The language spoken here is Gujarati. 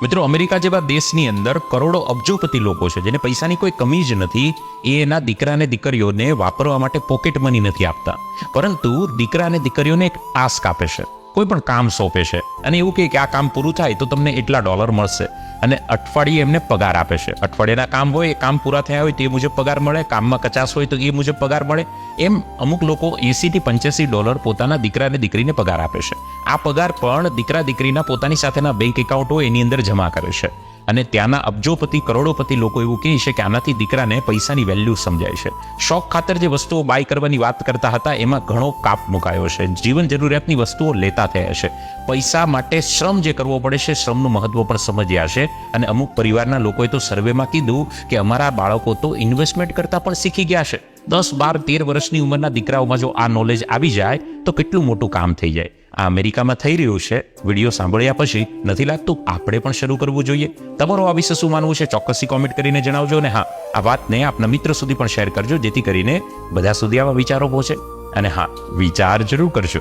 મિત્રો, અમેરિકા જેવા દેશની અંદર કરોડો અબજોપતિ લોકો છે જેને પૈસાની કોઈ કમી જ નથી. એ એના દીકરા અને દીકરીઓને વાપરવા માટે પોકેટ મની નથી આપતા, પરંતુ દીકરા અને દીકરીઓને એક ટાસ્ક આપે છે, કોઈ પણ કામ સોંપે છે અને એવું કહે કે આ કામ પૂરું થાય તો તમને એટલા ડોલર મળશે અને અઠવાડિયે એમને પગાર આપે છે. અઠવાડિયાના કામ હોય, એ કામ પૂરા થયા હોય તો એ મુજબ પગાર મળે, કામમાં કચાશ હોય તો એ મુજબ પગાર મળે. એમ અમુક લોકો $80 થી $85 પોતાના દીકરા અને દીકરીને પગાર આપે છે. આ પગાર પણ દીકરા દીકરીના પોતાની સાથેના બેંક એકાઉન્ટ હોય એની અંદર જમા કરે છે. અને ત્યાંના અબજોપતિ કરોડોપતિ લોકો એવું કહે છે કે આનાથી દીકરાને પૈસાની વેલ્યુ સમજાય છે. શોખ ખાતર જે વસ્તુઓ બાય કરવાની વાત કરતા હતા એમાં ઘણો કાપ મુકાયો છે. જીવન જરૂરિયાતની વસ્તુઓ લેતા થયા છે. પૈસા માટે શ્રમ જે કરવો પડે છે, શ્રમનું મહત્વ પણ સમજ્યા છે. અને અમુક પરિવારના લોકોએ તો સર્વેમાં કીધું કે અમારા બાળકો તો ઇન્વેસ્ટમેન્ટ કરતા પણ શીખી ગયા છે. 10, 12, 13 વર્ષની ઉંમરના દીકરાઓમાં જો આ નોલેજ આવી જાય તો કેટલું મોટું કામ થઈ જાય. આ અમેરિકામાં થઈ રહ્યું છે. વિડીયો સાંભળ્યા પછી નથી લાગતું આપણે પણ શરૂ કરવું જોઈએ? તમારો આ વિશે શું માનવું છે ચોક્કસથી કોમેન્ટ કરીને જણાવજો. અને હા, આ વાતને આપના મિત્ર સુધી પણ શેર કરજો, જેથી કરીને બધા સુધી આવા વિચારો પહોંચે. અને હા, વિચાર જરૂર કરજો.